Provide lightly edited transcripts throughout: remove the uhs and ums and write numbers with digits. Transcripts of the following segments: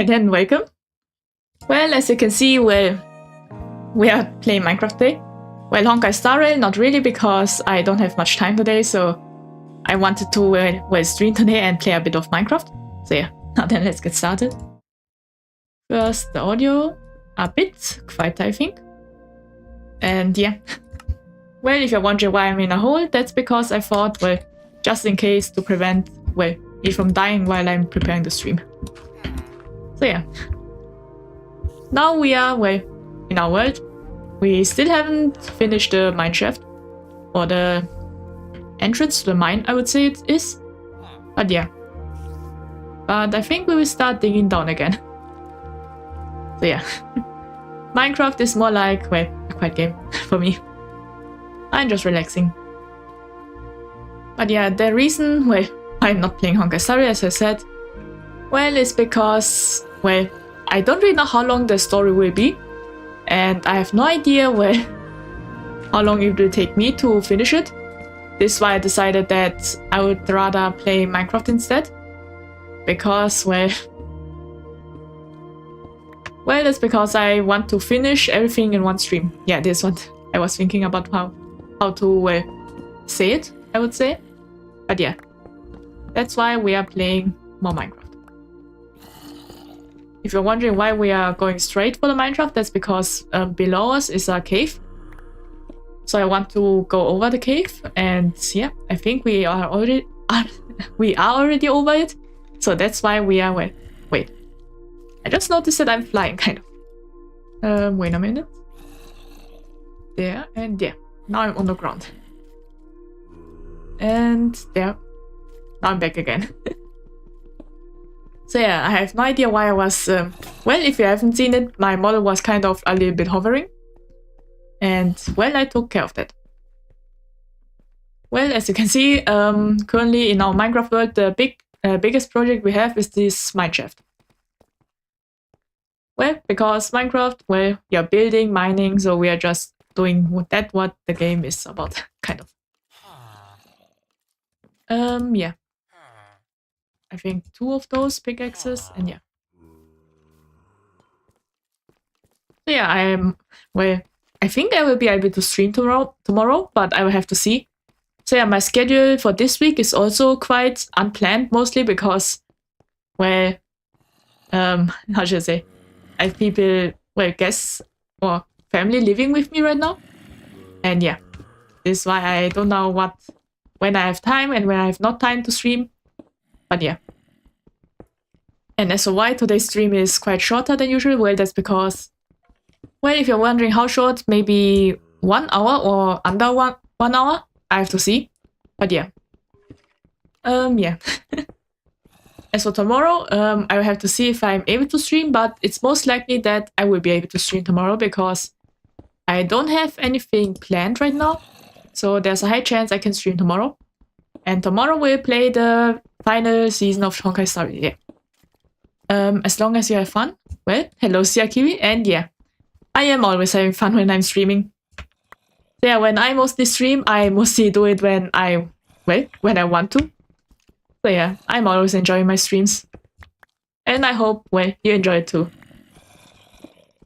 Well then, welcome. Well, as you can see, well, we are playing Minecraft today. Well, Honkai Star Rail, not really, because I don't have much time today, so I wanted to well stream today and play a bit of Minecraft. So yeah, now then let's get started. First, the audio, a bit quiet, I think. And yeah. Well, if you're wondering why I'm in a hole, that's because I thought, well, just in case to prevent, well, me from dying while I'm preparing the stream. So yeah. Now we are, well, in our world. We still haven't finished the mine shaft. Or the entrance to the mine, I would say it is. But yeah. But I think we will start digging down again. So yeah. Minecraft is more like, well, a quiet game for me. I'm just relaxing. But yeah, the reason, well, I'm not playing Honkai Star Rail, as I said, well, is because, well, I don't really know how long the story will be. And I have no idea, well, how long it will take me to finish it. This is why I decided that I would rather play Minecraft instead. Because, well, that's because I want to finish everything in one stream. Yeah, this is what I was thinking about how to say it, I would say. But yeah, that's why we are playing more Minecraft. If you're wondering why we are going straight for the Minecraft, that's because below us is a cave. So I want to go over the cave, and yeah, I think we are already over it. So that's why we are wait. I just noticed that I'm flying, kind of. Wait a minute. There and there. Now I'm on the ground. And there. Now I'm back again. So yeah, I have no idea why I was... well, if you haven't seen it, my model was kind of a little bit hovering. And, well, I took care of that. Well, as you can see, currently in our Minecraft world, the biggest project we have is this mine shaft. Well, because Minecraft, well, you're building, mining, so we are just doing what the game is about, kind of. Yeah. I think 2 of those pickaxes, and yeah. So yeah, well, I think I will be able to stream tomorrow, but I will have to see. So yeah, my schedule for this week is also quite unplanned, mostly because, well, how should I say? I have people, well, guests or family living with me right now. And yeah, this is why I don't know when I have time and when I have not time to stream. But yeah. And as for why today's stream is quite shorter than usual, well, that's because, well, if you're wondering how short, maybe 1 hour or under one hour, I have to see. But yeah. Yeah. As for tomorrow, I will have to see if I'm able to stream, but it's most likely that I will be able to stream tomorrow because I don't have anything planned right now. So there's a high chance I can stream tomorrow. And tomorrow we'll play the final season of Honkai Star Rail. Yeah. As long as you have fun. Well, hello Kiwi, and yeah. I am always having fun when I'm streaming. So yeah, when I mostly stream, I mostly do it when I want to. So yeah, I'm always enjoying my streams. And I hope, well, you enjoy it too.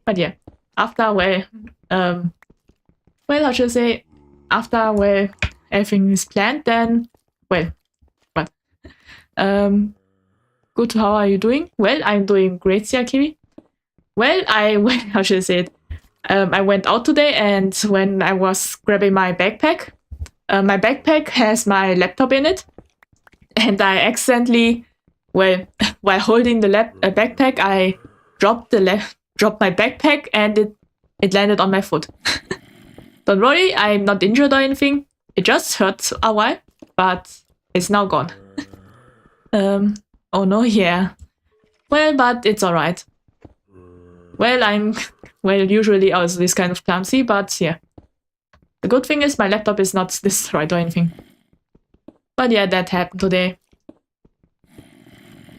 But yeah, after, well, how should I say? After, well, everything is planned, then, well, what? Good, how are you doing? Well, I'm doing great, Kiwi. Well, how should I say it? I went out today, and when I was grabbing my backpack has my laptop in it. And I accidentally, well, while holding the backpack, I dropped my backpack, and it landed on my foot. Don't worry, I'm not injured or anything. It just hurt a while, but it's now gone. Oh no, yeah. Well, but it's alright. Well, I'm, usually also this kind of clumsy, but yeah. The good thing is my laptop is not destroyed or anything. But yeah, that happened today.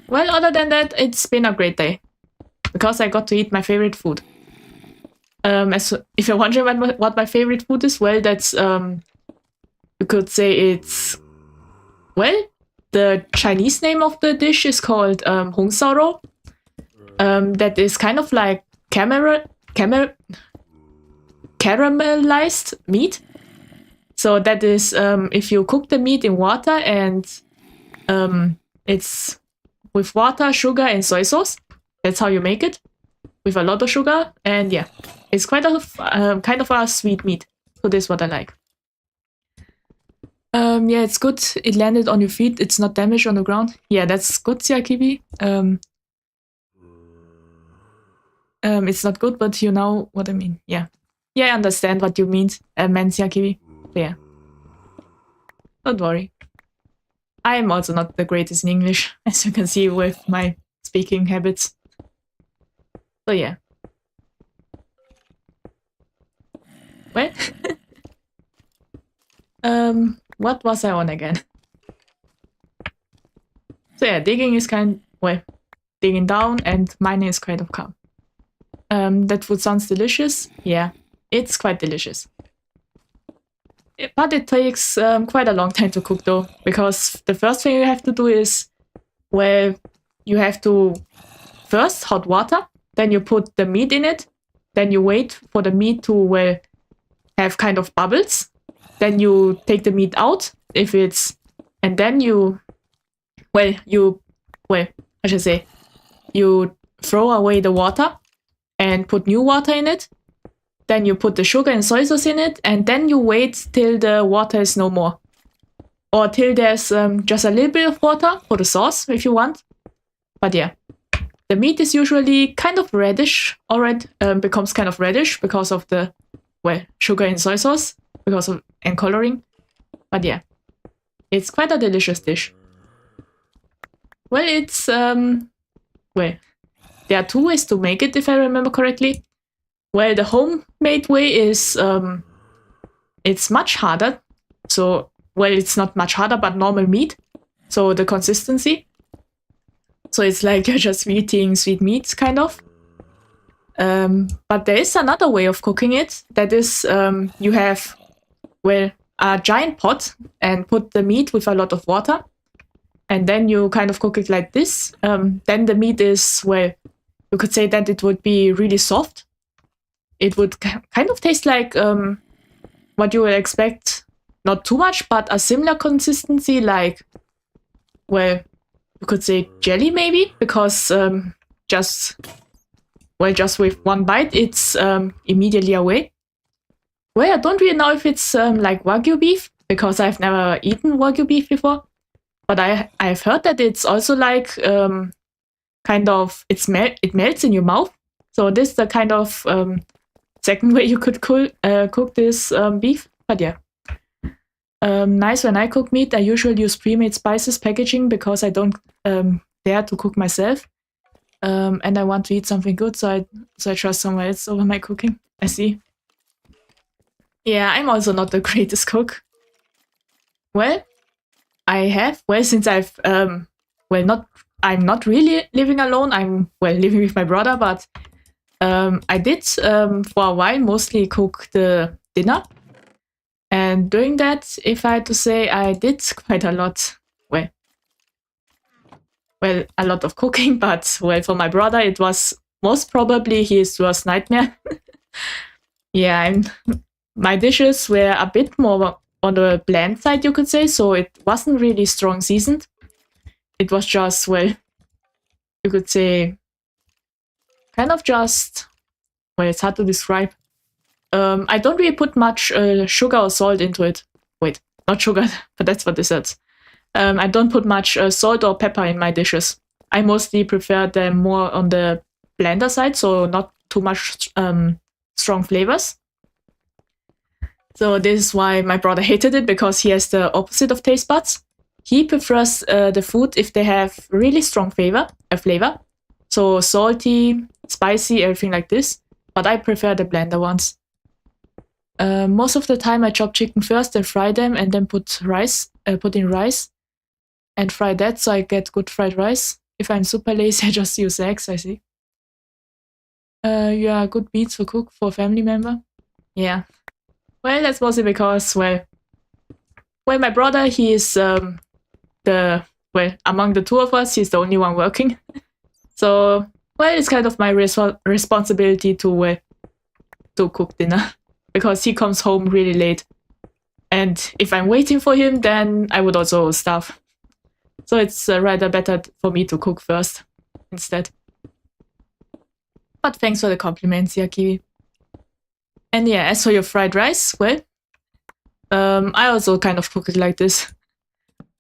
Well, other than that, it's been a great day. Because I got to eat my favorite food. If you're wondering what my favorite food is, well, that's, you could say it's, well, the Chinese name of the dish is called Hong Sao Rou. that is kind of like caramelized meat. So that is if you cook the meat in water and it's with water, sugar, and soy sauce. That's how you make it, with a lot of sugar. And yeah, it's quite a kind of a sweet meat. So this is what I like. Yeah, it's good. It landed on your feet. It's not damaged on the ground. Yeah, that's good, chibi. It's not good, but you know what I mean. Yeah. Yeah, I understand what you mean, chibi. Yeah. Don't worry. I am also not the greatest in English, as you can see with my speaking habits. So yeah. Well, what was I on again? So yeah, digging is digging down, and mining is kind of calm. That food sounds delicious. Yeah, it's quite delicious. But it takes quite a long time to cook though, because the first thing you have to do is, you have to first hot water, then you put the meat in it, then you wait for the meat to have kind of bubbles, then you take the meat out and then you throw away the water and put new water in it. Then you put the sugar and soy sauce in it, and then you wait till the water is no more. Or till there's just a little bit of water for the sauce, if you want. But yeah, the meat is usually kind of reddish, already becomes kind of reddish because of the, sugar and soy sauce, and coloring. But yeah, it's quite a delicious dish. Well, it's, there are two ways to make it, if I remember correctly. Well, the homemade way is, it's much harder. So, it's not much harder, but normal meat. So the consistency. So it's like you're just eating sweet meats, kind of. But there is another way of cooking it. That is, you have, a giant pot and put the meat with a lot of water. And then you kind of cook it like this. Then the meat is, you could say that it would be really soft. It would kind of taste like what you would expect, not too much, but a similar consistency, like, you could say jelly maybe, because just with one bite, it's immediately away. Well, I don't really know if it's like Wagyu beef, because I've never eaten Wagyu beef before, but I've heard that it's also like kind of, it melts in your mouth. So this is the kind of second way you could cook this beef. But yeah, nice. When I cook meat, I usually use pre-made spices packaging because I don't dare to cook myself, and I want to eat something good, so I trust someone else over my cooking. I see. Yeah, I'm also not the greatest cook. Well, since I'm not really living alone. I'm living with my brother, but I did for a while mostly cook the dinner. And doing that, if I had to say, I did quite a lot. A lot of cooking, but for my brother, it was most probably his worst nightmare. Yeah, my dishes were a bit more on the bland side, you could say, so it wasn't really strong seasoned. It was just, you could say, kind of just, it's hard to describe. I don't really put much sugar or salt into it. Wait, not sugar, but that's what this is. I don't put much salt or pepper in my dishes. I mostly prefer them more on the blander side, so not too much strong flavors. So this is why my brother hated it, because he has the opposite of taste buds. He prefers the food if they have really strong flavor. So salty, spicy, everything like this. But I prefer the blender ones. Most of the time I chop chicken first and fry them, and then put in rice and fry that, so I get good fried rice. If I'm super lazy, I just use eggs, I see. You are good beats for cook for a family member? Yeah. Well, that's mostly because, my brother, he is among the two of us, he's the only one working. So well, it's kind of my responsibility to cook dinner because he comes home really late. And if I'm waiting for him, then I would also starve. So it's rather better for me to cook first instead. But thanks for the compliments, Yakiwi. And yeah, as for your fried rice, well, I also kind of cook it like this.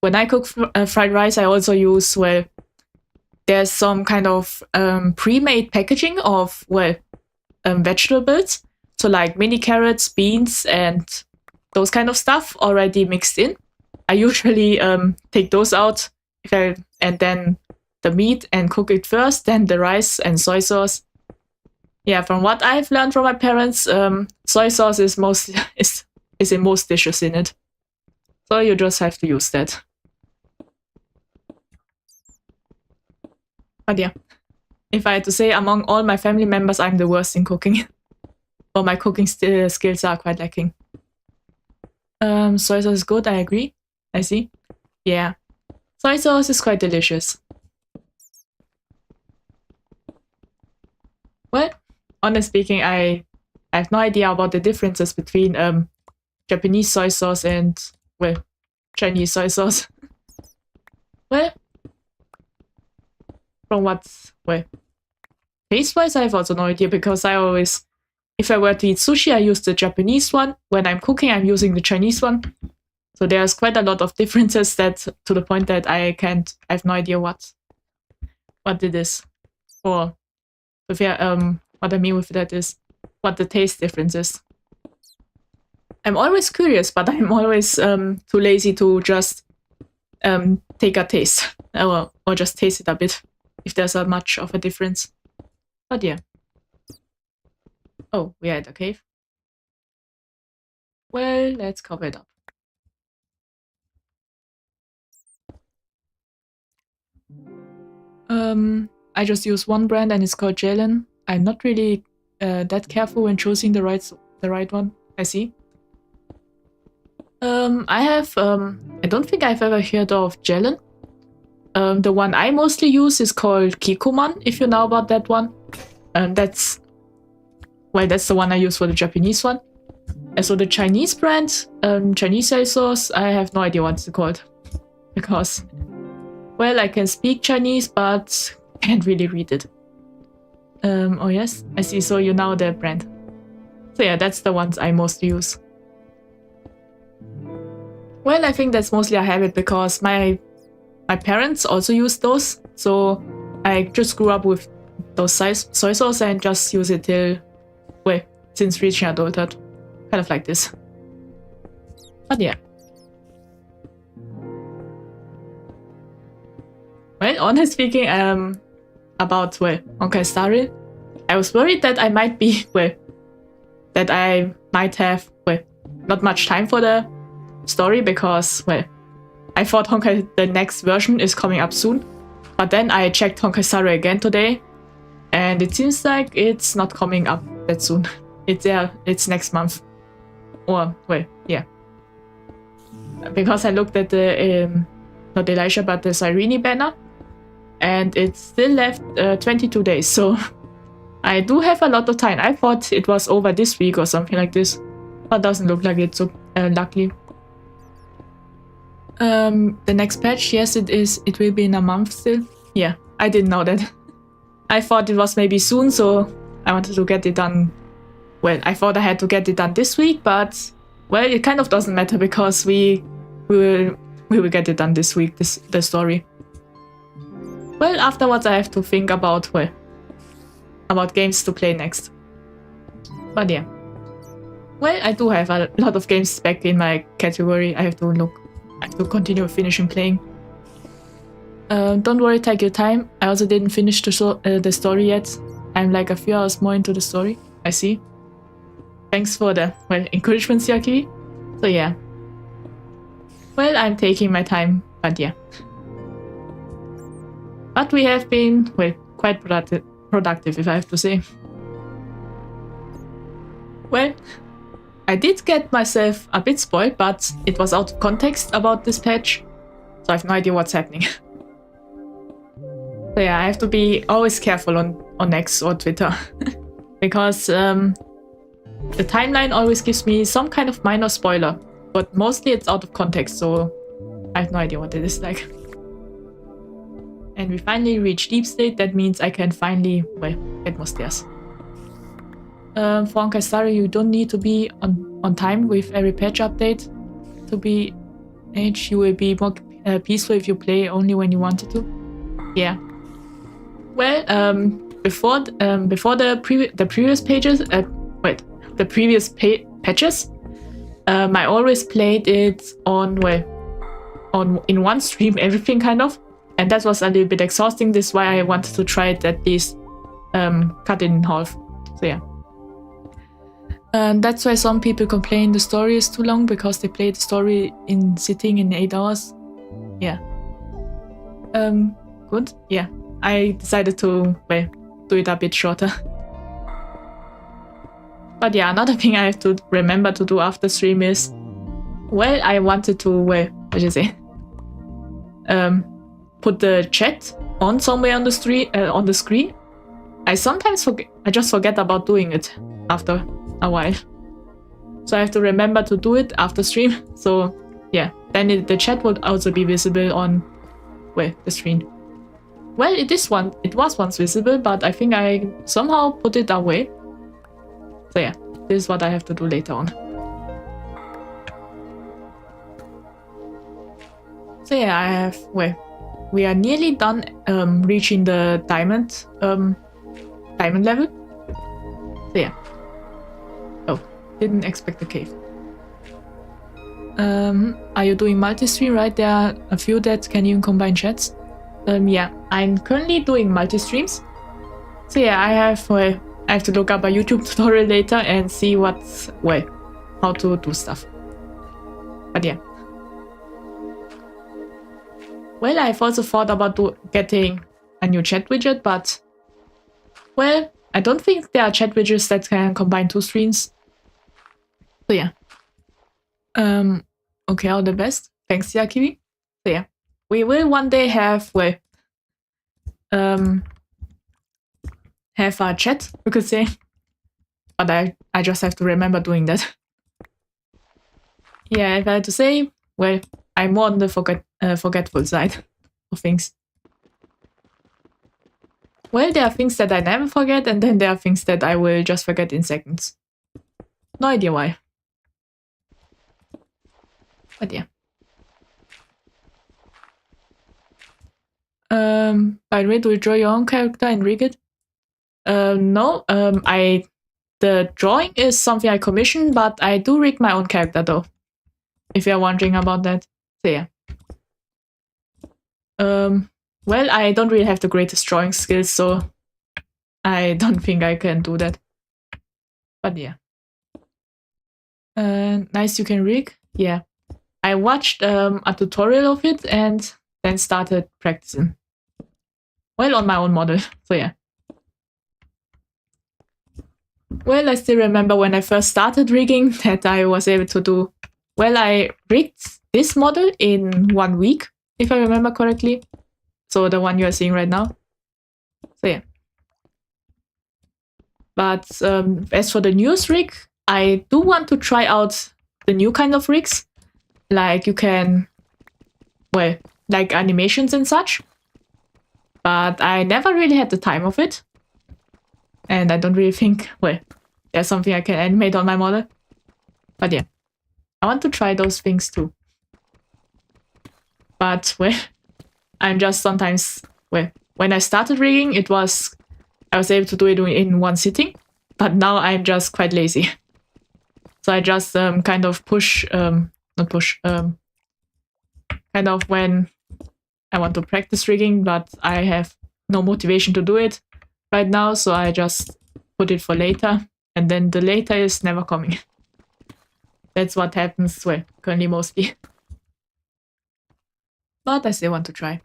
When I cook fried rice, I also use, well, there's some kind of pre-made packaging of, well, vegetables. So like mini carrots, beans, and those kind of stuff already mixed in. I usually take those out and then the meat and cook it first, then the rice and soy sauce. Yeah, from what I've learned from my parents, soy sauce is in most dishes in it. So you just have to use that. But yeah, if I had to say, among all my family members, I'm the worst in cooking. Or my cooking skills are quite lacking. Soy sauce is good, I agree. I see. Yeah. Soy sauce is quite delicious. Well, honestly speaking, I have no idea about the differences between Japanese soy sauce and, well, Chinese soy sauce. Well, from taste-wise, I have also no idea because I always, if I were to eat sushi, I use the Japanese one. When I'm cooking, I'm using the Chinese one. So there's quite a lot of differences that to the point that I have no idea what it is. Or what I mean with that is what the taste difference is. I'm always curious, but I'm always too lazy to just take a taste or just taste it a bit if there's much of a difference. But yeah. Oh, we are at a cave. Well, let's cover it up. I just use one brand and it's called Jalen. I'm not really that careful when choosing the right one. I see. I don't think I've ever heard of Jelen. The one I mostly use is called Kikoman, if you know about that one. That's the one I use for the Japanese one. And so the Chinese brand, Chinese soy sauce, I have no idea what it's called. Because, well, I can speak Chinese, but can't really read it. Oh yes, I see, so you know the brand. So yeah, that's the ones I mostly use. Well, I think that's mostly a habit because my parents also use those. So I just grew up with those soy sauce and just use it since reaching adulthood. Kind of like this. But yeah. Well, honestly speaking, about Honkai Star Rail, I was worried that I might have not much time for the story because I thought the next version is coming up soon. But then I checked Honkai Star Rail again today, and it seems like it's not coming up that soon. It's next month. Or yeah. Because I looked at the not Elisha but the Cyrene banner, and it's still left 22 days, so I do have a lot of time. I thought it was over this week or something like this, but doesn't look like it, so luckily. The next patch, yes, it is. It will be in a month still. Yeah, I didn't know that. I thought it was maybe soon, so I wanted to get it done. Well, I thought I had to get it done this week, but well, it kind of doesn't matter because we will get it done this week. The story. Well, afterwards I have to think about games to play next. But yeah. Well, I do have a lot of games back in my category. I have to continue finishing playing. Don't worry, take your time. I also didn't finish the story yet. I'm like a few hours more into the story. I see. Thanks for the encouragement, Yakiwi. So yeah. Well, I'm taking my time, but yeah. But we have been quite productive, if I have to say. Well, I did get myself a bit spoiled, but it was out of context about this patch, so I have no idea what's happening. So yeah, I have to be always careful on on X or Twitter. Because the timeline always gives me some kind of minor spoiler. But mostly it's out of context, so I have no idea what it is like. And we finally reached Deep State. That means I can finally, well, get more stairs. For Ankastari, you don't need to be on time with every patch update to be H. You will be more peaceful if you play only when you wanted to. Yeah. Well, before the previous pages, the previous patches, I always played it in one stream, everything kind of, and that was a little bit exhausting. This is why I wanted to try it at least cut it in half. So yeah. That's why some people complain the story is too long, because they play the story in sitting in 8 hours. Yeah. Good. Yeah. I decided to do it a bit shorter. But yeah, another thing I have to remember to do after stream is, well, I wanted to put the chat on somewhere on the screen. I sometimes forget. I just forget about doing it after a while. So I have to remember to do it after stream. So yeah, then the chat would also be visible on the screen. Well, it was once visible, but I think I somehow put it away. So yeah, this is what I have to do later on. So yeah, I have we are nearly done reaching the diamond level. So yeah. Oh, didn't expect the cave. Are you doing multi-stream? Right, there are a few that can even combine chats. Yeah, I'm currently doing multi-streams. So yeah, I have to look up a YouTube tutorial later and see how to do stuff. But yeah. Well, I've also thought about getting a new chat widget, but well, I don't think there are chat widgets that can combine 2 screens. So yeah. Okay, all the best. Thanks, Yakiwi. So yeah. We will one day have a chat, you could say. But I just have to remember doing that. Yeah, if I had to say, well, I'm more on the forgetful side of things. Well, there are things that I never forget, and then there are things that I will just forget in seconds. No idea why. But yeah. By the way, do you draw your own character and rig it? No, the drawing is something I commission, but I do rig my own character though. If you're wondering about that. So yeah. Well, I don't really have the greatest drawing skills, so I don't think I can do that. But yeah. Nice, you can rig? Yeah. I watched a tutorial of it and then started practicing. Well, on my own model, so yeah. Well, I still remember when I first started rigging that I was able to do... Well, I rigged this model in 1 week, if I remember correctly. So the one you are seeing right now. So yeah. But as for the newest rig, I do want to try out the new kind of rigs. Like you can... Well, like animations and such. But I never really had the time of it. And I don't really think, well, there's something I can animate on my model. But yeah, I want to try those things too. But, well, I'm just sometimes, well, when I started rigging, I was able to do it in one sitting. But now I'm just quite lazy. So I just kind of kind of when I want to practice rigging, but I have no motivation to do it right now, so I just put it for later, and then the later is never coming. That's what happens, well, currently mostly. But I still want to try.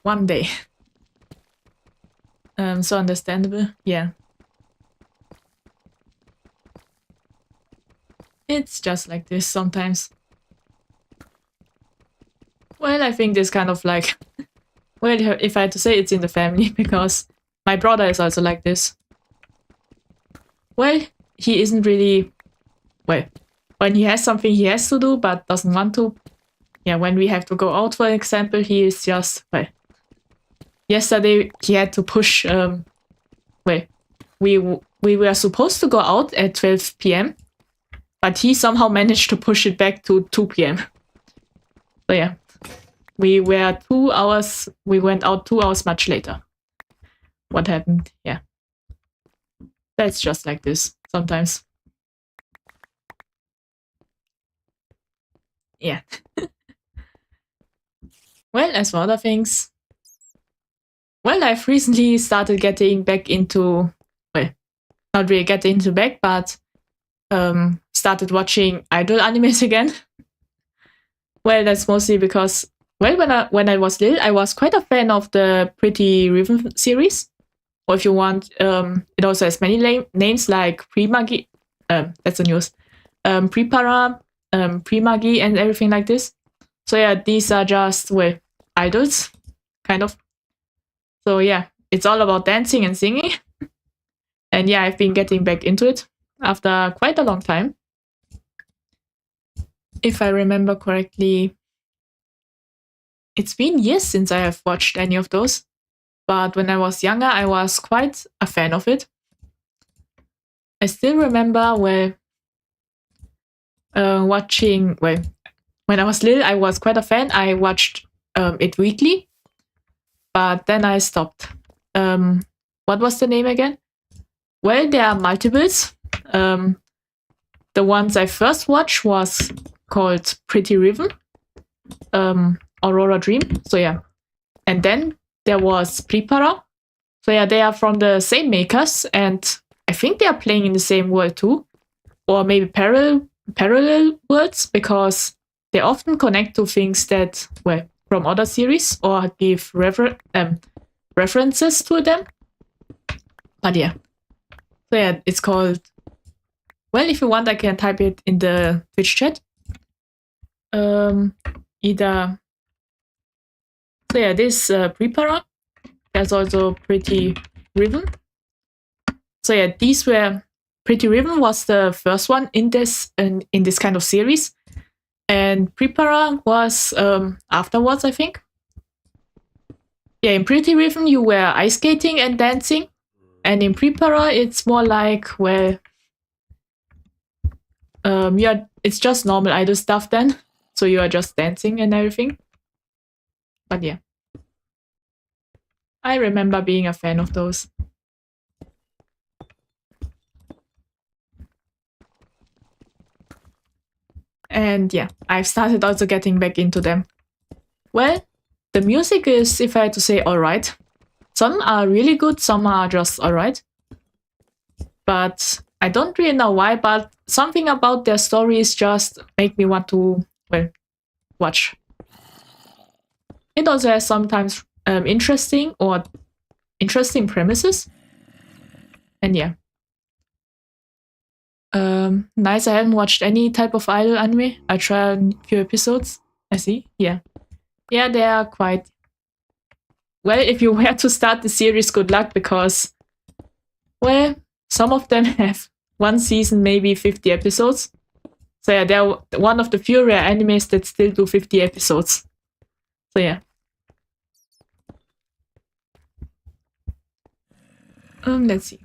One day. So understandable, yeah. It's just like this sometimes. Well, I think this kind of like... Well, if I had to say, it's in the family because my brother is also like this. Well, he isn't really... Well, when he has something he has to do but doesn't want to. Yeah, when we have to go out, for example, he is just... Well, yesterday he had to push... well, we were supposed to go out at 12 p.m. but he somehow managed to push it back to 2 p.m. So yeah, we went out 2 hours much later. What happened? Yeah. That's just like this sometimes. Yeah. Well, as for other things, well, I've recently started getting back into, well, not really getting into back, but started watching idol animes again. Well, that's mostly because, well, when I was little, I was quite a fan of the Pretty Riven series. Or if you want, it also has many names like Pre-Magi, that's the news, Prepara, Pre-Magi, and everything like this. So yeah, these are just, well, idols, kind of. So yeah, it's all about dancing and singing. And yeah, I've been getting back into it after quite a long time. If I remember correctly, it's been years since I have watched any of those. But when I was younger, I was quite a fan of it. I still remember watching, well, when I was little, I was quite a fan. I watched it weekly, but then I stopped. What was the name again? Well, there are multiples. The ones I first watched was called Pretty Riven, Aurora Dream. So yeah. And then there was Prepara. So yeah, they are from the same makers, and I think they are playing in the same world too. Or maybe parallel worlds, because they often connect to things that, well, from other series or give references to them. But yeah. So yeah, it's called... Well, if you want, I can type it in the Twitch chat. Either... So yeah, this Prepara. There's also Pretty Riven. So yeah, these were... Pretty Riven was the first one in this kind of series. And Prepara was afterwards, I think. Yeah, in Pretty Riven you were ice skating and dancing. And in Prepara it's more like, well... it's just normal idol stuff then. So you are just dancing and everything. But yeah. I remember being a fan of those. And yeah, I've started also getting back into them. Well, the music is, if I had to say, alright. Some are really good, some are just alright. But I don't really know why, but something about their stories just make me want to, well, watch. It also has sometimes interesting premises. And yeah. Nice, I haven't watched any type of idol anime. I tried a few episodes. I see, yeah. Yeah, they are quite... Well, if you were to start the series, good luck, because... Well, some of them have one season, maybe 50 episodes. So yeah, they're one of the few rare animes that still do 50 episodes. So yeah. Let's see.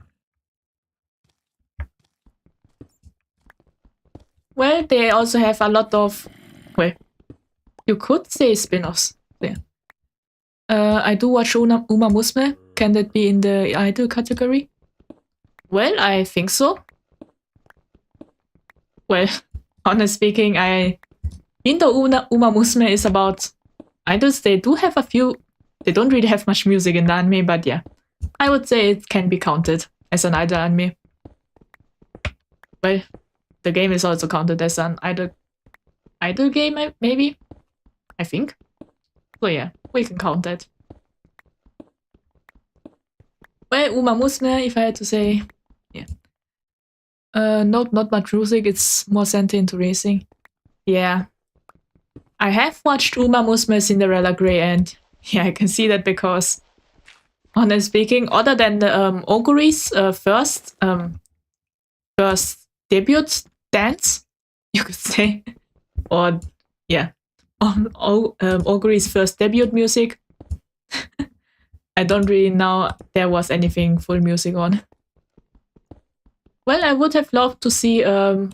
Well, they also have a lot of, well, you could say spin-offs. Yeah. I do watch Uma Musume. Can that be in the idol category? Well, I think so. Well, honestly speaking, even though Uma Musume is about idols, they do have a few... They don't really have much music in the anime, but yeah. I would say it can be counted as an idol anime. Well, the game is also counted as an idol game, maybe? I think. So yeah, we can count that. Well, Uma Musume, if I had to say, yeah. Not much music, it's more centered into racing. Yeah. I have watched Uma Musume Cinderella Grey and Yeah, I can see that because, honestly speaking, other than the Oguri's first debut dance, you could say, or yeah, Oguri's first debut music, I don't really know there was anything full music on. Well, I would have loved to see the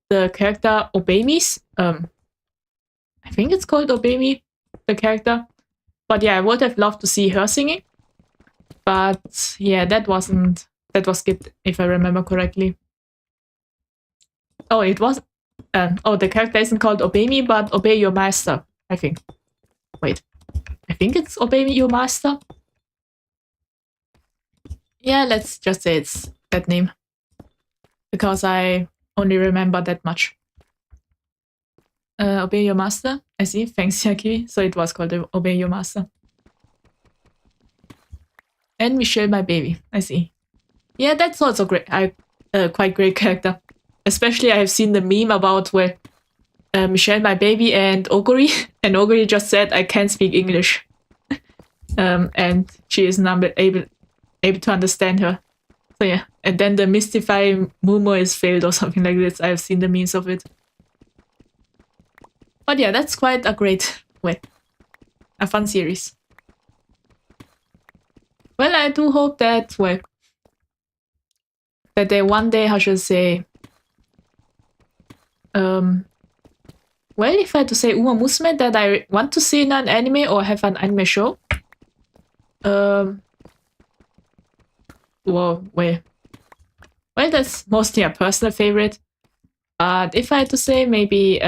character Obemi's. I think it's called Obemi, the character. But yeah, I would have loved to see her singing. But yeah, that was skipped, if I remember correctly. Oh, it was. The character isn't called Obemi, but Obey Your Master, I think. Wait. I think it's Obey Your Master. Yeah, let's just say it's that name. Because I only remember that much. Obey Your Master. I see. Thanks, Yaki. So it was called Obey Your Master. And Michelle, my baby. I see. Yeah, that's also great. Quite great character. Especially I have seen the meme about where Michelle, my baby, and Oguri. And Oguri just said, I can't speak English. And she is not able to understand her. So yeah. And then the Mystify Mumo is failed or something like this. I have seen the memes of it. But yeah, that's quite a great way. A fun series. Well, I do hope that, well, that they one day, how should I say, well, if I had to say Uma Musume that I want to see in an anime or have an anime show, well, that's mostly a personal favorite. But if I had to say, maybe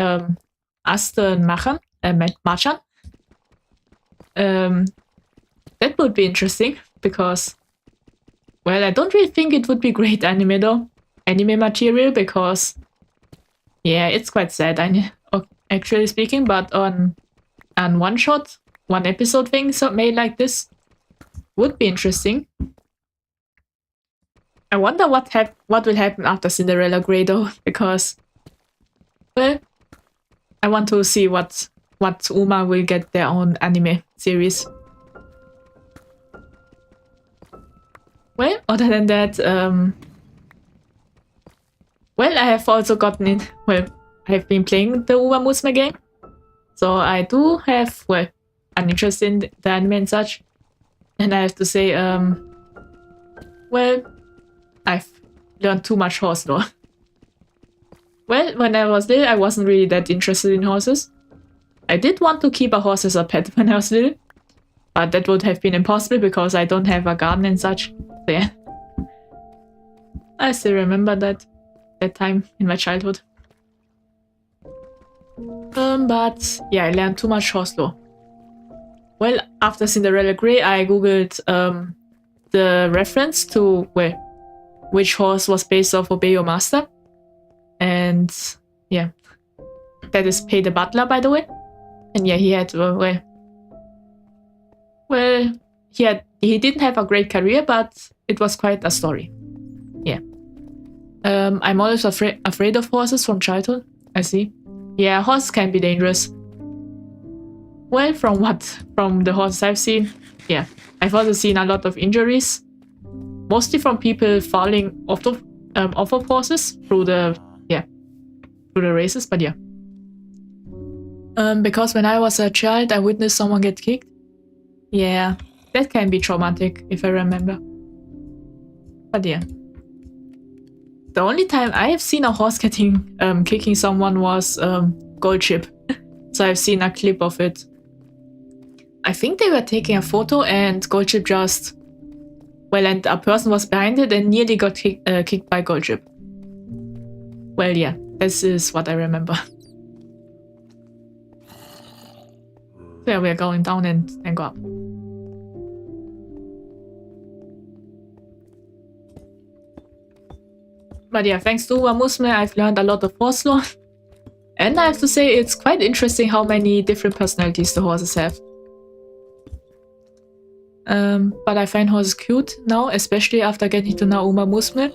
Aston Machan, that would be interesting because, well, I don't really think it would be great anime though, anime material, because, yeah, it's quite sad, actually speaking. But on one shot, one episode thing made like this would be interesting. I wonder what will happen after Cinderella Grey though, because, well, I want to see what Uma will get their own anime series. Well, other than that, well, I have also gotten in. Well, I have been playing the Uma Musume game, so I do have, well, an interest in the anime and such. And I have to say, well, I've learned too much horse lore. Well, when I was little, I wasn't really that interested in horses. I did want to keep a horse as a pet when I was little, but that would have been impossible because I don't have a garden and such. So yeah, I still remember that time in my childhood. But yeah, I learned too much horse lore. Well, after Cinderella Grey, I googled the reference to which horse was based off Obey Your Master. And yeah, that is Pay the Butler, by the way. And yeah, he had he didn't have a great career, but it was quite a story. Yeah. I'm always afraid of horses from childhood. I see. Yeah, horses can be dangerous. Well, from the horses I've seen, yeah, I've also seen a lot of injuries, mostly from people falling off of horses through the races. But yeah, because when I was a child, I witnessed someone get kicked. Yeah, that can be traumatic if I remember. But yeah, the only time I have seen a horse kicking someone was Gold Chip. So I've seen a clip of it. I think they were taking a photo and Gold Chip and a person was behind it and nearly got kicked by Gold Chip. Well, yeah, this is what I remember. So yeah, we are going down and go up. But yeah, thanks to Uma Musume, I've learned a lot of horse lore. And I have to say, it's quite interesting how many different personalities the horses have. But I find horses cute now, especially after getting to know Uma Musume.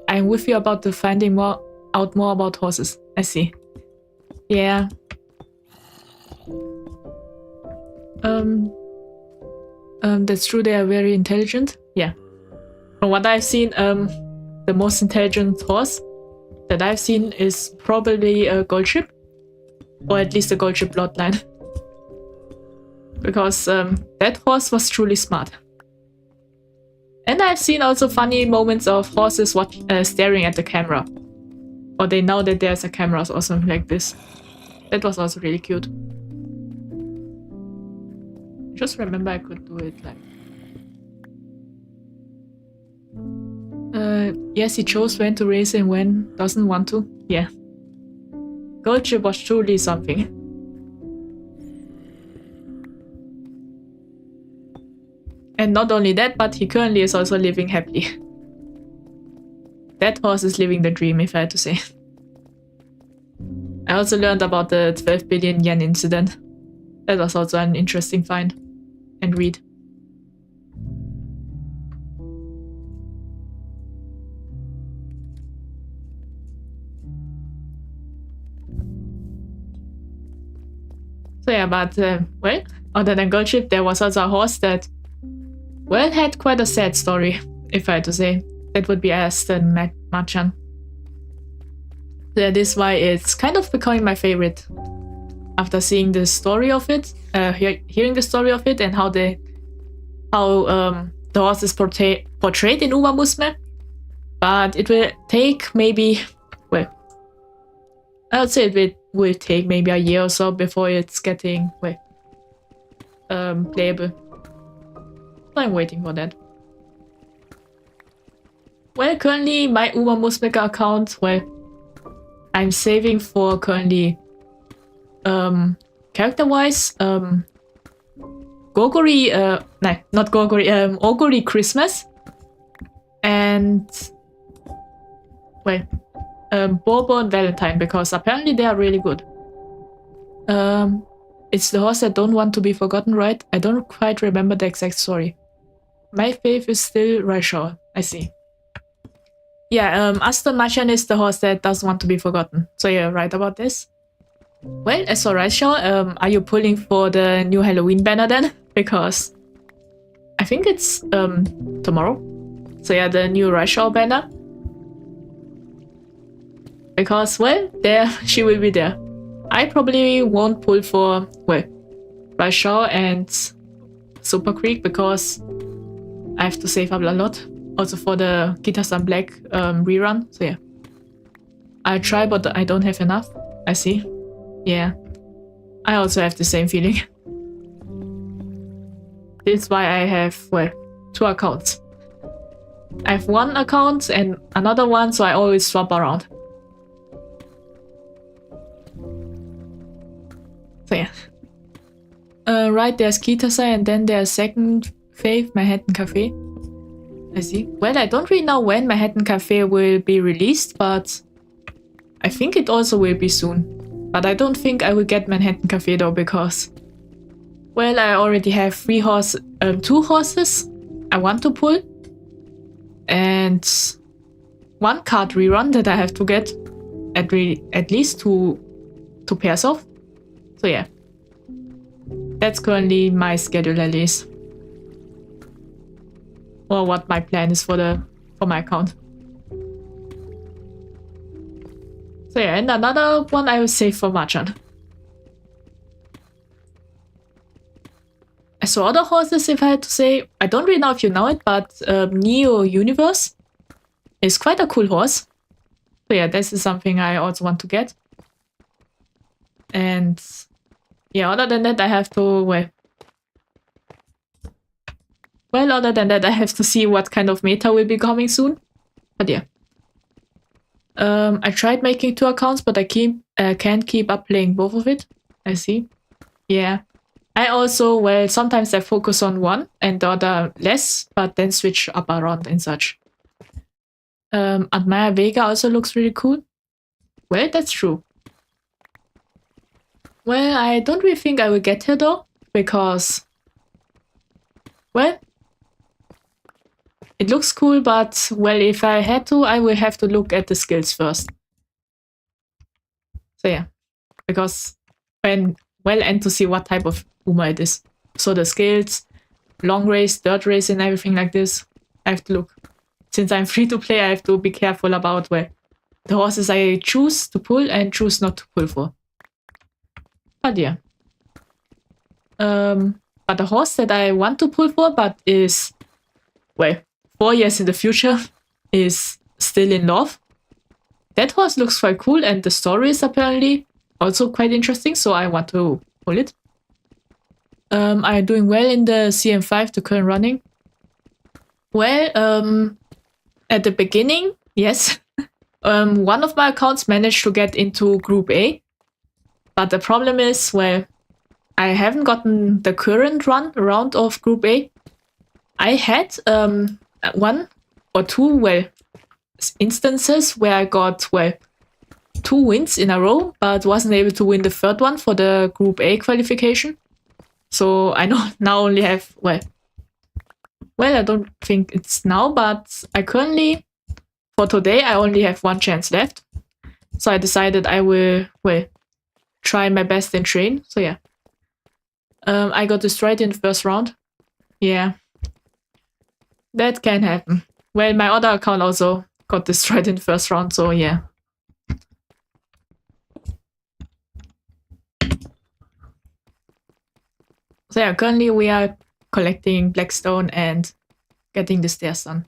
I'm with you about the finding out more about horses. I see. Yeah. That's true, they are very intelligent. Yeah. From what I've seen, the most intelligent horse that I've seen is probably a gold ship. Or at least a gold ship bloodline. Because that horse was truly smart. And I've seen also funny moments of horses staring at the camera. Or they know that there's a camera or something like this. That was also really cute. Just remember I could do it like... yes, he chose when to race and when doesn't want to. Yeah. Gold ship was truly something. And not only that, but he currently is also living happily. That horse is living the dream, if I had to say. I also learned about the 12 billion yen incident. That was also an interesting find and read. So yeah, but well, other than Gold Ship, there was also a horse that, well, had quite a sad story, if I had to say. That would be Aston Machan. That is why it's kind of becoming my favorite. After seeing the story of it, hearing the story of it, and how the horse is portrayed in Uma Musume. But it will take maybe, well, I would say it will take maybe a year or so before it's getting, well, playable. So I'm waiting for that. Well, currently my Uma Musume account, well, I'm saving for currently character-wise, Gogori, no, not Gogori, Ogori Christmas, and, well, Bobo and Valentine, because apparently they are really good. It's the horse that don't want to be forgotten, right? I don't quite remember the exact story. My fave is still Raishaw, I see. Yeah, Aston Martian is the horse that doesn't want to be forgotten. So you're right about this. Well, as for Raishaw, are you pulling for the new Halloween banner then? Because I think it's tomorrow. So yeah, the new Raishaw banner. Because, well, there she will be there. I probably won't pull for, well, Raishaw and Super Creek because I have to save up a lot. Also for the Kita-san Black rerun. So yeah. I try, but I don't have enough. I see. Yeah. I also have the same feeling. This is why I have, well, 2 accounts. I have 1 account and another one, so I always swap around. So yeah. Right, there's Kitase and then there's second fave, Manhattan Cafe. I see. Well, I don't really know when Manhattan Cafe will be released, but I think it also will be soon. But I don't think I will get Manhattan Cafe though, because, well, I already have 2 horses I want to pull. And 1 card rerun that I have to get at least 2 pairs of. So yeah. That's currently my schedule at least. Or what my plan is for my account. So yeah, and another one I will save for Machan. As for other horses, if I had to say, I don't really know if you know it, but Neo Universe is quite a cool horse. So yeah, this is something I also want to get. And yeah, other than that, I have to, well, other than that, I have to see what kind of meta will be coming soon. But yeah. I tried making 2 accounts, but I can't keep up playing both of it. I see. Yeah. I also, well, sometimes I focus on one and the other less, but then switch up around and such. Admire Vega also looks really cool. Well, that's true. Well, I don't really think I will get her though, because, well, it looks cool, but, well, if I had to, I will have to look at the skills first. So yeah, because, well, and to see what type of Uma it is. So the skills, long race, dirt race, and everything like this. I have to look. Since I'm free to play, I have to be careful about where the horses I choose to pull and choose not to pull for. But yeah. But the horse that I want to pull for, but is, well, 4 years in the future, is still in love. That horse looks quite cool, and the story is apparently also quite interesting, so I want to pull it. I'm doing well in the CM5, the current running. Well, at the beginning, yes. One of my accounts managed to get into Group A. But the problem is, well, I haven't gotten the current round of Group A. I had 1 or 2, well, instances where I got, well, 2 wins in a row, but wasn't able to win the third one for the Group A qualification. So I now only have, well, I don't think it's now, but I currently, for today, I only have 1 chance left. So I decided I will, well, try my best and train. So yeah. I got destroyed in the first round. Yeah. That can happen. Well, my other account also got destroyed in the first round, so yeah. So yeah, currently we are collecting Blackstone and getting the stairs done.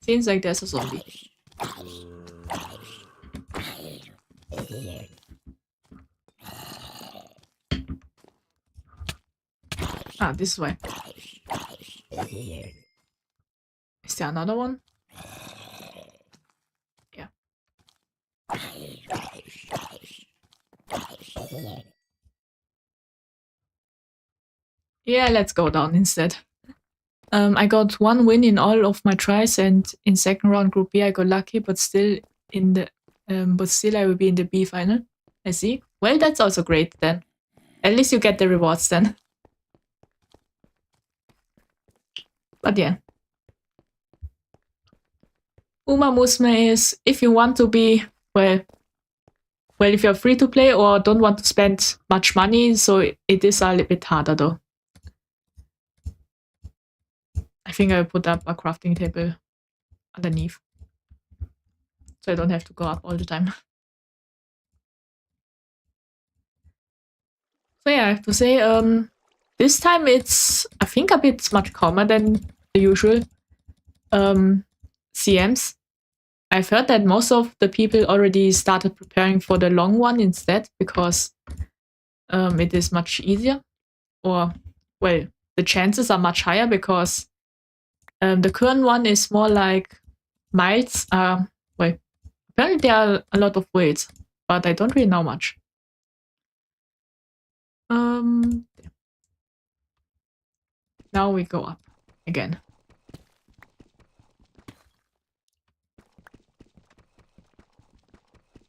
Seems like there's a zombie. Ah, this way. Is there another one? Yeah. Yeah, let's go down instead. I got 1 win in all of my tries, and in second round Group B I got lucky, but still in the I will be in the B final. I see. Well, that's also great then. At least you get the rewards then. But yeah. Uma Musme is, if you want to be, well, if you're free to play or don't want to spend much money, so it is a little bit harder though. I think I'll put up a crafting table underneath, so I don't have to go up all the time. So yeah, I have to say, this time it's, I think, a bit much calmer than the usual CMs. I've heard that most of the people already started preparing for the long one instead, because it is much easier. Or, well, the chances are much higher, because the current one is more like miles. Well, apparently there are a lot of ways, but I don't really know much. Now we go up again.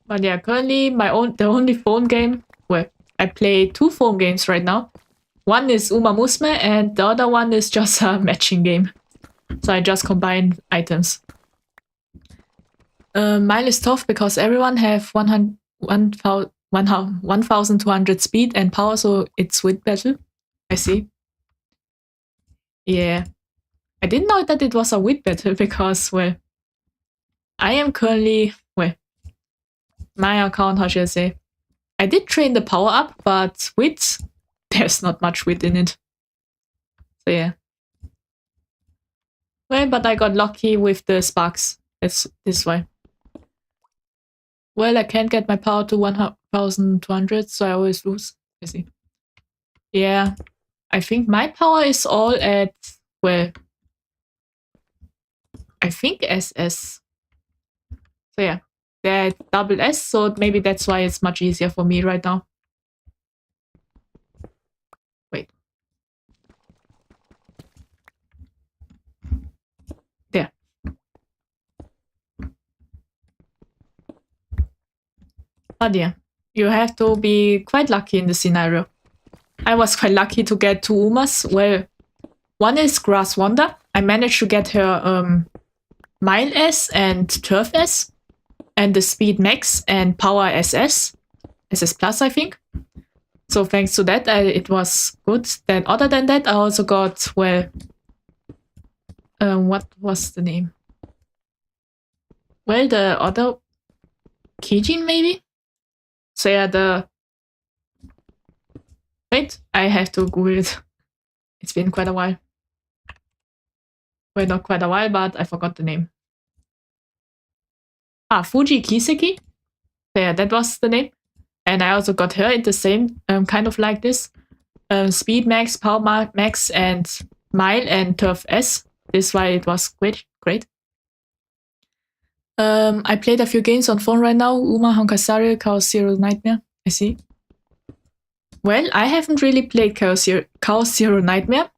But yeah, currently the only phone game, well, I play 2 phone games right now. One is Uma Musme and the other one is just a matching game. So I just combine items. Mine is tough because everyone have 1200 speed and power, so it's with battle. I see. Yeah. I didn't know that it was a wit battle because, well, I am currently, well, my account, how should I say? I did train the power up, but wit, there's not much wit in it. So yeah. Well, but I got lucky with the sparks. It's this way. Well, I can't get my power to 1200, so I always lose. I see. Yeah. I think my power is all at, well, I think SS. So yeah, they're at double S, so maybe that's why it's much easier for me right now. Wait. There. But yeah, you have to be quite lucky in the scenario. I was quite lucky to get 2 Umas. Well, one is Grass Wanda. I managed to get her Mile S and Turf S, and the Speed Max and Power SS. SS Plus, I think. So thanks to that, it was good. Then other than that, I also got, well, what was the name? Well, the other Kijin, maybe? So yeah, wait, I have to Google it. It's been quite a while. Well, not quite a while, but I forgot the name. Fuji Kiseki? Yeah, that was the name. And I also got her in the same kind of like this. Speed Max, Power Max, and Mile and Turf S. This is why it was great. I played a few games on phone right now. Uma, Honkai Star Rail, Chaos Zero Nightmare. I see. Well, I haven't really played Chaos Zero Nightmare.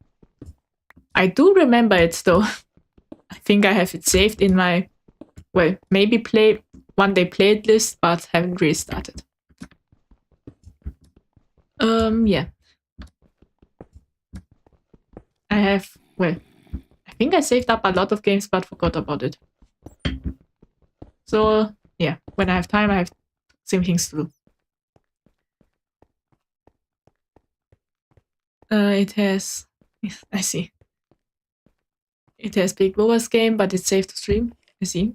I do remember it though. I think I have it saved in my, well, maybe play one day played list, but haven't really started. Yeah. I have, well, I think I saved up a lot of games, but forgot about it. So, yeah, when I have time, I have same things to do. It has, I see. It has Big Boba's game, but it's safe to stream. I see.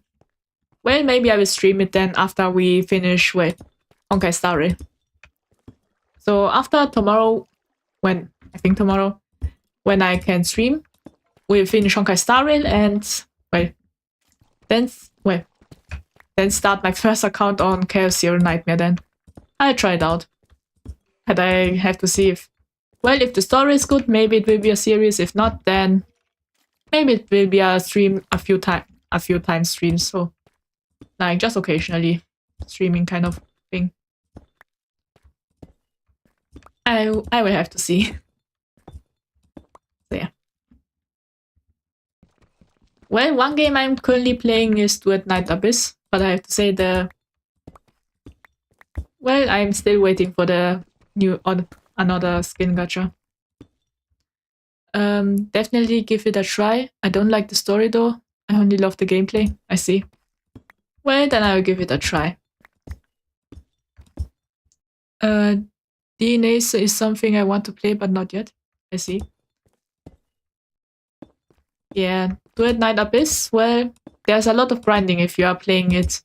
Well, maybe I will stream it then after we finish, well, Honkai Star Rail. So after tomorrow, when I can stream, we'll finish Honkai Star Rail and, then start my first account on Chaos Zero Nightmare then. I'll try it out. And I have to see if the story is good, maybe it will be a series. If not, then maybe it will be a stream a few times stream. So like just occasionally streaming kind of thing. I will have to see. So yeah. Well, one game I'm currently playing is Duet Night Abyss, but I have to say I'm still waiting for the new another skin gacha. Definitely give it a try. I don't like the story though. I only love the gameplay. I see. Well, then I'll give it a try. DNA is something I want to play, but not yet. I see. Yeah, Duet Night Abyss, well, there's a lot of grinding if you are playing it.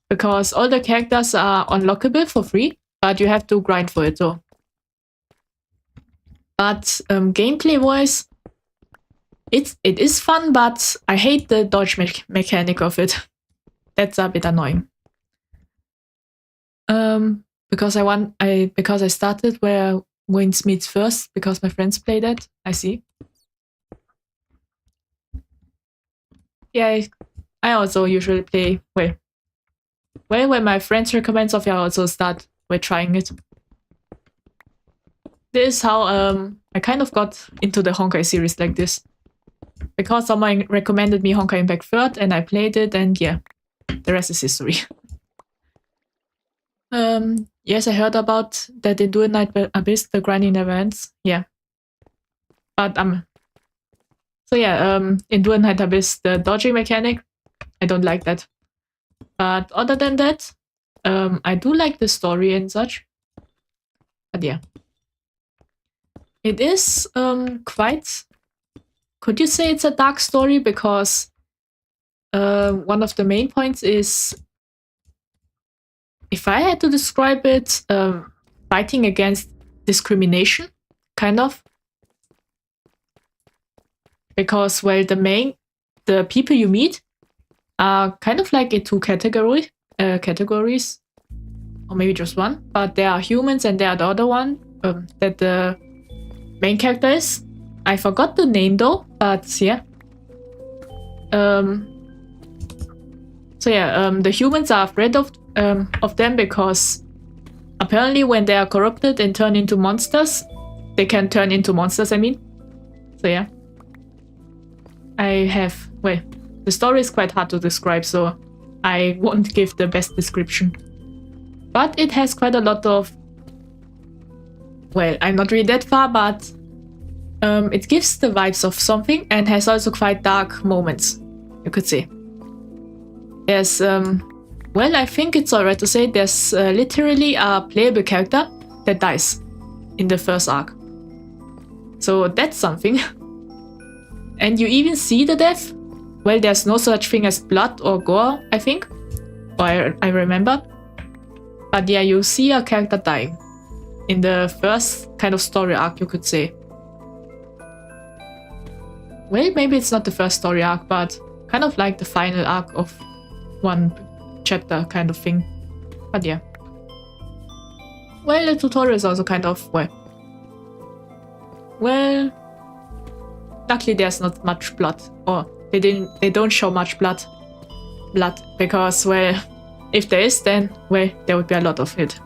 Because all the characters are unlockable for free, but you have to grind for it though. But gameplay-wise, it is fun, but I hate the dodge mechanic of it. That's a bit annoying. Because I started where Wings meets first because my friends play that. I see. Yeah, I also usually play when my friends recommend something, I also start by trying it. This is how I kind of got into the Honkai series like this. Because someone recommended me Honkai Impact 3rd and I played it, and yeah, the rest is history. Yes, I heard about that in Duel Night Abyss, the grinding never ends. Yeah. But so yeah, in Duel Night Abyss, the dodging mechanic, I don't like that. But other than that, I do like the story and such. But yeah. It is quite... Could you say it's a dark story? Because one of the main points is, if I had to describe it, fighting against discrimination, kind of. Because, well, the people you meet are kind of like in two categories, or maybe just one, but there are humans and there are the other one that the main character is. I forgot the name though, but yeah. So yeah, the humans are afraid of them because apparently when they are corrupted and turn into monsters, they can turn into monsters, I mean. So yeah. The story is quite hard to describe, so I won't give the best description. But it has quite a lot of... Well, I'm not really that far, but it gives the vibes of something and has also quite dark moments, you could say. There's Well, I think it's alright to say there's literally a playable character that dies in the first arc. So that's something. And you even see the death. Well, there's no such thing as blood or gore, I think. Or I remember. But yeah, you see a character dying. In the first kind of story arc, you could say. Well, maybe it's not the first story arc, but kind of like the final arc of one chapter kind of thing. But yeah. Well, the tutorial is also kind of, well, luckily there's not much blood, or they don't show much blood, because, well, if there is, then, well, there would be a lot of it,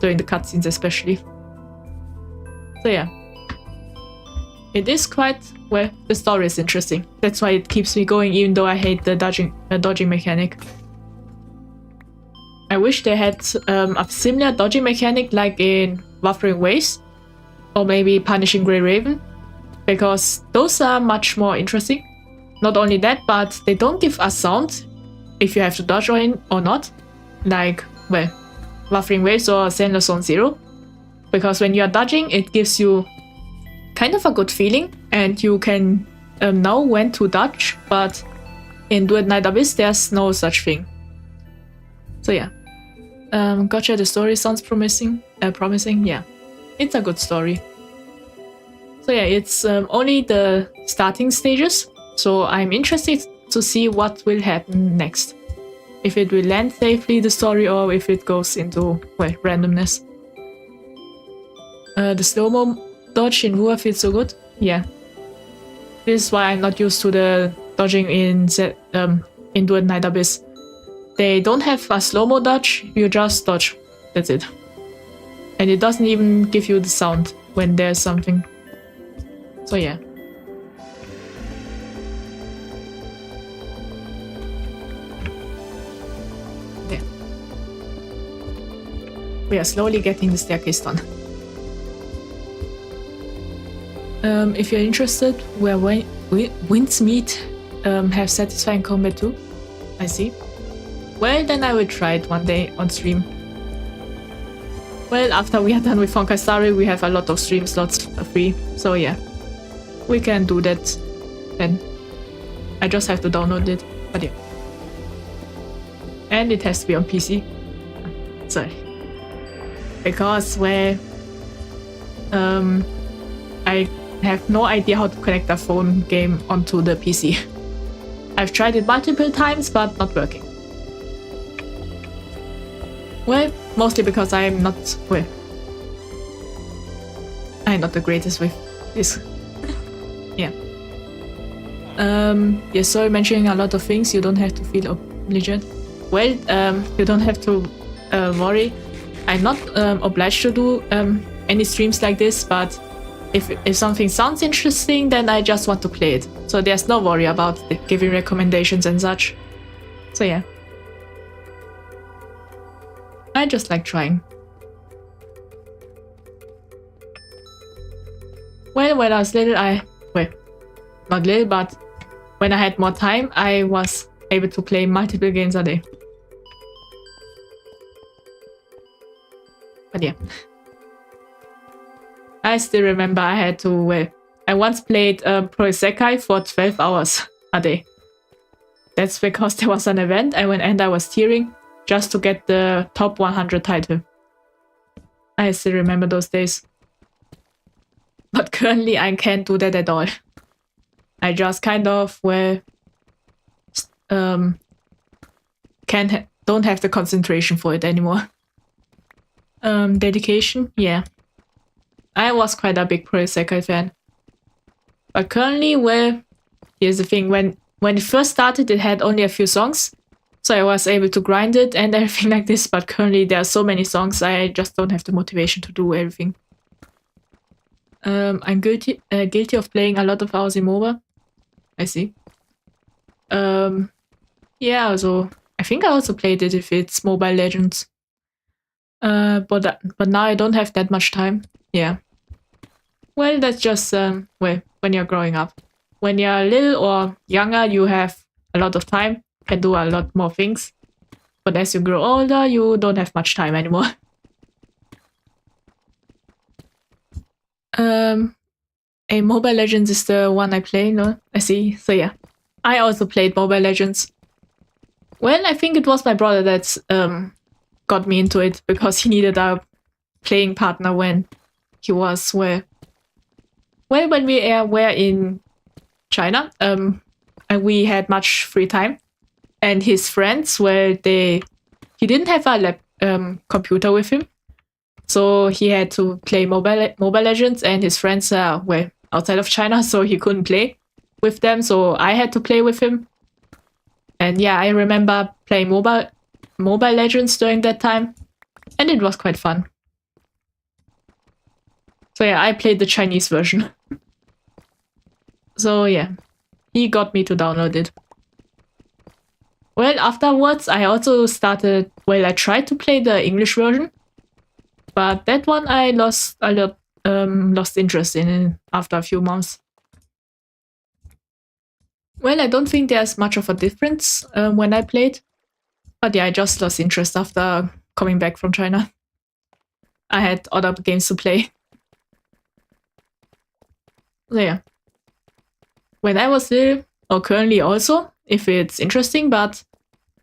during the cutscenes especially. So yeah. It is quite, well, the story is interesting. That's why it keeps me going, even though I hate the dodging mechanic. I wish they had a similar dodging mechanic like in Wuthering Waves, or maybe Punishing Grey Raven, because those are much more interesting. Not only that, but they don't give a sound if you have to dodge or not, like, well, Wuthering Waves or Sailor Zone Zero, because when you are dodging, it gives you kind of a good feeling, and you can know when to dodge, but in Do It Night Abyss, there's no such thing. So yeah. Gotcha, the story sounds promising, yeah. It's a good story. So yeah, it's only the starting stages, so I'm interested to see what will happen next. If it will land safely, the story, or if it goes into, well, randomness. The slow-mo dodge in Hua feels so good. Yeah. This is why I'm not used to the dodging in Do It Night Abyss. They don't have a slow-mo dodge, you just dodge. That's it. And it doesn't even give you the sound when there's something. So yeah. There. We are slowly getting the staircase done. If you're interested, where winds meet have satisfying combat too. I see. Well, then I will try it one day on stream. Well, after we are done with Honkai Star Rail, we have a lot of stream slots free, so yeah. We can do that then. I just have to download it, but yeah. And it has to be on PC. Sorry. Because, well, I have no idea how to connect a phone game onto the PC. I've tried it multiple times, but not working. Well, mostly because I'm not, well, I'm not the greatest with this. Yeah. Yeah, sorry, mentioning a lot of things, you don't have to feel obliged. Well, you don't have to worry. I'm not obliged to do any streams like this, but if something sounds interesting, then I just want to play it. So there's no worry about giving recommendations and such. So yeah. I just like trying. Well, when I was little, well, not little, but when I had more time, I was able to play multiple games a day. But yeah. I still remember I had to, well, I once played Pro Isekai for 12 hours a day. That's because there was an event and I was tearing just to get the top 100 title. I still remember those days. But currently I can't do that at all. I just kind of, well, don't have the concentration for it anymore. Dedication, yeah. I was quite a big Pro Isekai fan. But currently, well, here's the thing, when it first started it had only a few songs, so I was able to grind it and everything like this, but currently there are so many songs I just don't have the motivation to do everything. I'm guilty of playing a lot of hours in MOBA. I see. Yeah, also I think I also played it if it's Mobile Legends. But now I don't have that much time. Yeah. Well, that's just well, when you're growing up. When you're little or younger, you have a lot of time, can do a lot more things. But as you grow older, you don't have much time anymore. A Mobile Legends is the one I play, no? I see. So yeah. I also played Mobile Legends. Well, I think it was my brother that got me into it because he needed a playing partner when he was when we were in China. And we had much free time, and his friends he didn't have a computer with him, so he had to play Mobile Legends, and his friends were outside of China, so he couldn't play with them, so I had to play with him. And yeah, I remember playing Mobile Legends during that time, and it was quite fun. So yeah, I played the Chinese version. So yeah, he got me to download it. Well, afterwards, I also started, I tried to play the English version, but that one I lost interest in it after a few months. Well, I don't think there's much of a difference when I played, but yeah, I just lost interest after coming back from China. I had other games to play. So yeah. When I was little, or currently also, if it's interesting, but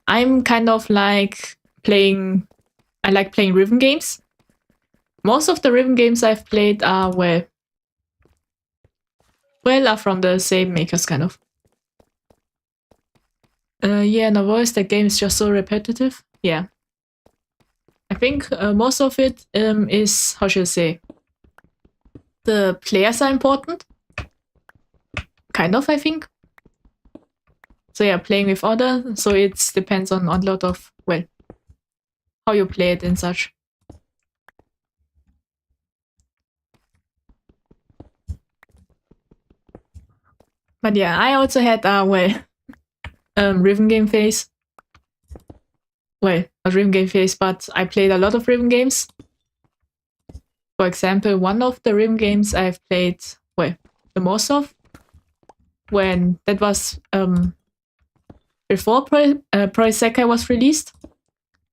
I'm kind of like I like playing rhythm games. Most of the rhythm games I've played are, are from the same makers, kind of. Yeah, no voice, that game is just so repetitive. Yeah. I think most of it is, how should I say, the players are important. Kind of, I think. So yeah, playing with others, so it depends on a lot of, how you play it and such. But yeah, I also had rhythm game phase. Well, not rhythm game phase, but I played a lot of rhythm games. For example, one of the rhythm games I've played, the most of, when that was before Pro Isekai was released.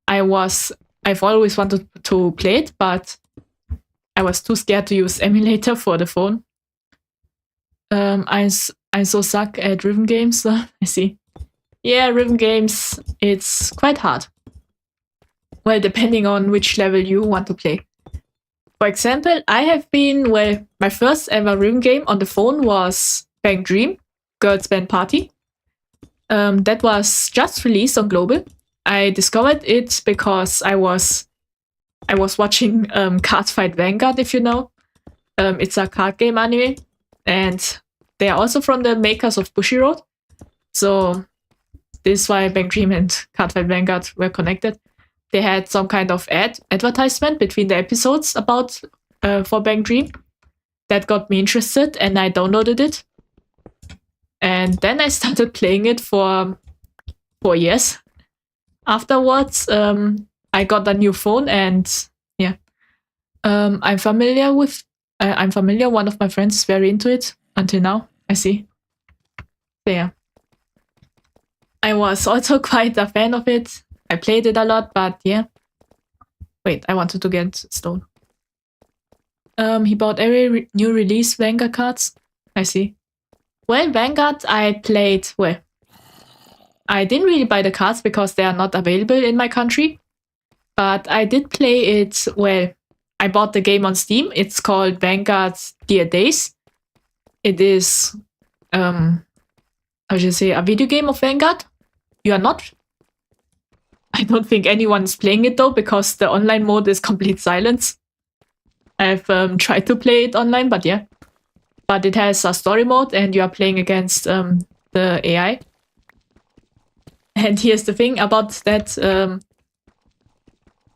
I've always wanted to play it, but I was too scared to use emulator for the phone. I so suck at rhythm games. I see. Yeah, rhythm games, it's quite hard. Well, depending on which level you want to play. For example, I have been, my first ever rhythm game on the phone was Bang Dream, Girls Band Party. That was just released on Global. I discovered it because I was watching Card Fight Vanguard, if you know. It's a card game anime, and they are also from the makers of Bushiroad. So this is why Bang Dream and Card Fight Vanguard were connected. They had some kind of advertisement between the episodes about for Bang Dream. That got me interested, and I downloaded it. And then I started playing it for 4 years. Afterwards, I got a new phone, and yeah, I'm familiar. One of my friends is very into it until now. I see. So, yeah, I was also quite a fan of it. I played it a lot, but yeah. Wait, I wanted to get Stone. He bought every new release Vanguard cards. I see. Well, Vanguard, I played. I didn't really buy the cards because they are not available in my country. But I did play it. I bought the game on Steam. It's called Vanguard Dear Days. It is, how should I say, a video game of Vanguard. You are not. I don't think anyone is playing it though, because the online mode is complete silence. I've tried to play it online, but yeah. But it has a story mode, and you are playing against the AI. And here's the thing about that.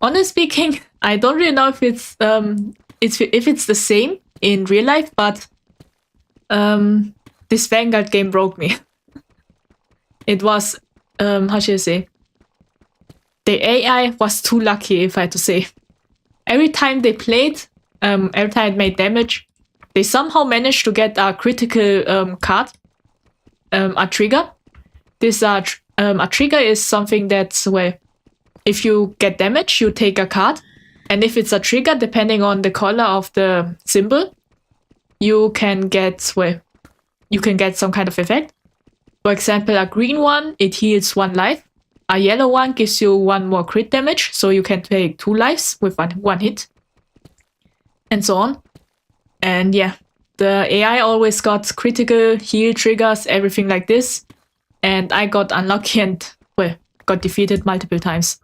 Honestly speaking, I don't really know if it's the same in real life, but this Vanguard game broke me. It was, how should I say? The AI was too lucky, if I had to say. Every time they played, every time it made damage, they somehow managed to get a critical card, a trigger. A trigger is something that's if you get damage, you take a card. And if it's a trigger, depending on the color of the symbol, you can get, well, you can get some kind of effect. For example, a green one, it heals 1 life. A yellow one gives you 1 more crit damage, so you can take 2 lives with one hit. And so on. And yeah, the AI always got critical, heal triggers, everything like this. And I got unlucky and, well, got defeated multiple times.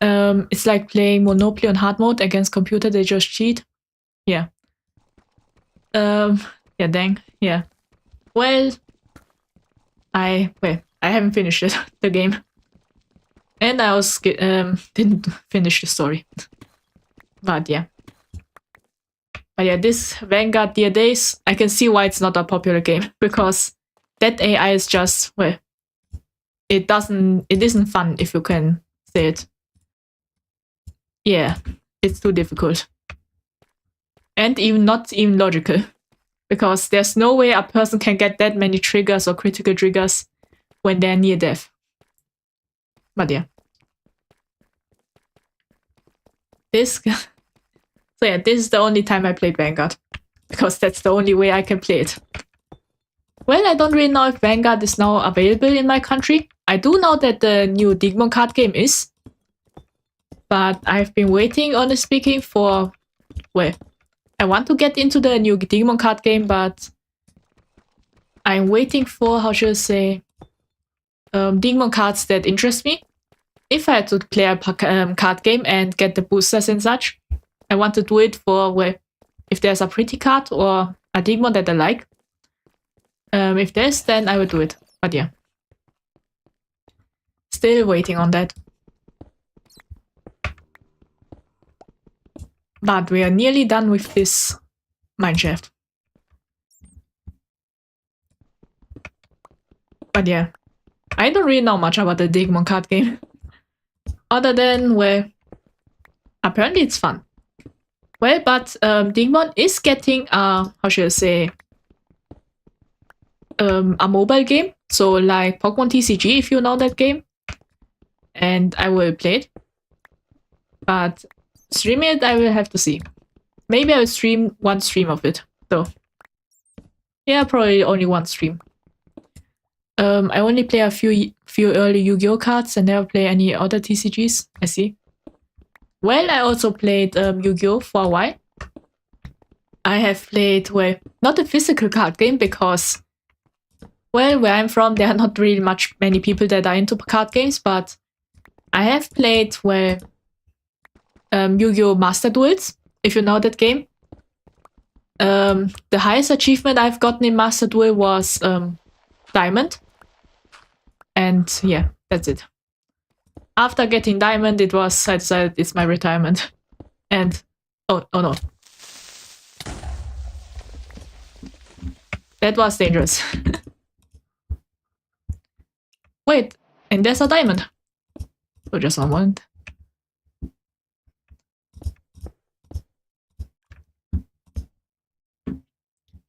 It's like playing Monopoly on hard mode against computer, they just cheat. Yeah. Yeah, dang. Yeah. Well, I haven't finished it, the game. And I also didn't finish the story. But yeah. But yeah, this Vanguard Dear Days, I can see why it's not a popular game. Because that AI is just, well, it isn't fun if you can say it. Yeah, it's too difficult. And not even logical. Because there's no way a person can get that many triggers or critical triggers when they're near death. But yeah. So yeah, this is the only time I played Vanguard. Because that's the only way I can play it. Well, I don't really know if Vanguard is now available in my country. I do know that the new Digimon card game is. But I've been waiting, honestly speaking, for... Well, I want to get into the new Digimon card game, but... I'm waiting for, how should I say... Digimon cards that interest me. If I had to play a card game and get the boosters and such, I want to do it for, well, if there's a pretty card or a Digimon that I like. If there's, then I will do it. But yeah. Still waiting on that. But we are nearly done with this mineshaft. But yeah. I don't really know much about the Digimon card game. Other than, well, apparently it's fun. Well, but Digimon is getting a, how should I say, a mobile game. So like Pokemon TCG, if you know that game. And I will play it. But stream it, I will have to see. Maybe I will stream one stream of it, though. Yeah, probably only one stream. I only play a few early Yu-Gi-Oh cards and never play any other TCGs. I see. Well, I also played Yu-Gi-Oh for a while. I have played, well, not a physical card game because, well, where I'm from, there are not really many people that are into card games, but I have played, well, Yu-Gi-Oh! Master Duels, if you know that game. The highest achievement I've gotten in Master Duel was Diamond. And yeah, that's it. After getting Diamond, I decided it's my retirement. And, oh no. That was dangerous. Wait, and there's a diamond. Oh, just one moment.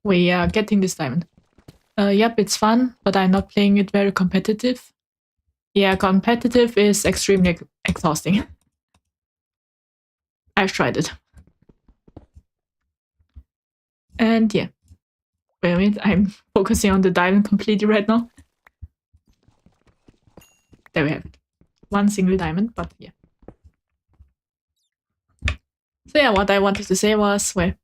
We are getting this diamond. Yep, it's fun, but I'm not playing it very competitive. Yeah, competitive is extremely exhausting. I've tried it. And yeah. Wait a minute, I'm focusing on the diamond completely right now. There we have it. One single diamond, but yeah. So yeah, what I wanted to say was, well,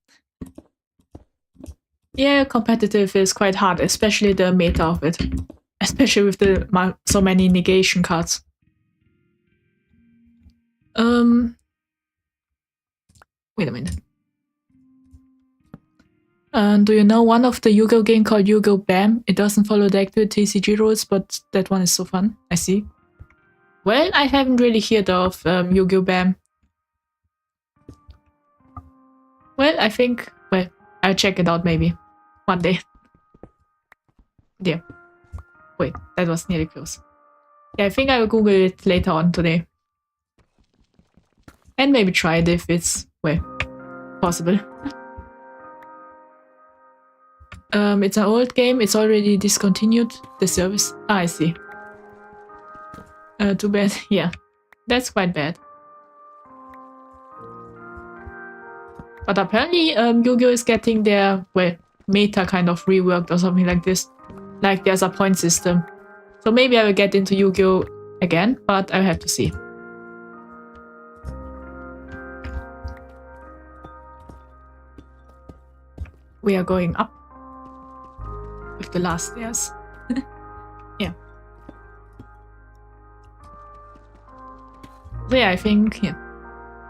yeah, competitive is quite hard, especially the meta of it. Especially with so many negation cards. Wait a minute. Do you know one of the Yu-Gi-Oh game called Yu-Gi-Oh Bam? It doesn't follow the actual TCG rules, but that one is so fun. I see. Well, I haven't really heard of Yu-Gi-Oh Bam. Well, I think, well, I'll check it out maybe. One day. Yeah. Wait, that was nearly close. Yeah, I think I will Google it later on today. And maybe try it if it's, well, possible. It's an old game. It's already discontinued the service. Ah, I see. Too bad. Yeah. That's quite bad. But apparently, Yu-Gi-Oh! Is getting their, well, meta kind of reworked or something like this. Like there's a point system. So maybe I will get into Yu-Gi-Oh! Again, but I'll have to see. We are going up with the last stairs. Yeah. So yeah, I think, yeah.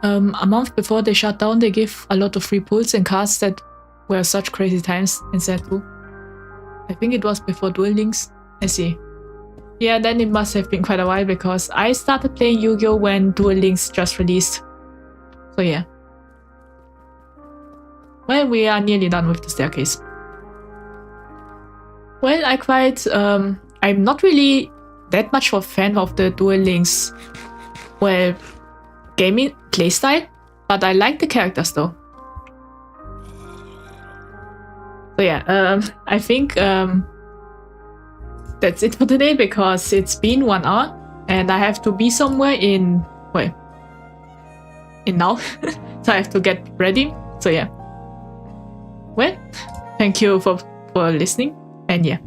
A month before they shut down, they give a lot of free pulls and cards that were such crazy times in set 2. I think it was before Duel Links. I see. Yeah, then it must have been quite a while because I started playing Yu-Gi-Oh! When Duel Links just released. So yeah. Well, we are nearly done with the staircase. Well, I'm not really that much of a fan of the Duel Links, well, gaming playstyle, but I like the characters though. So yeah, I think that's it for today because it's been 1 hour and I have to be somewhere in now. So I have to get ready. So yeah. Well, thank you for listening and yeah.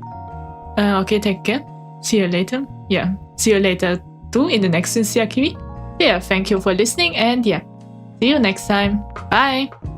Okay, take care. See you later. Yeah, see you later too in the next Sincere Kiwi. Yeah, thank you for listening and yeah, see you next time. Bye!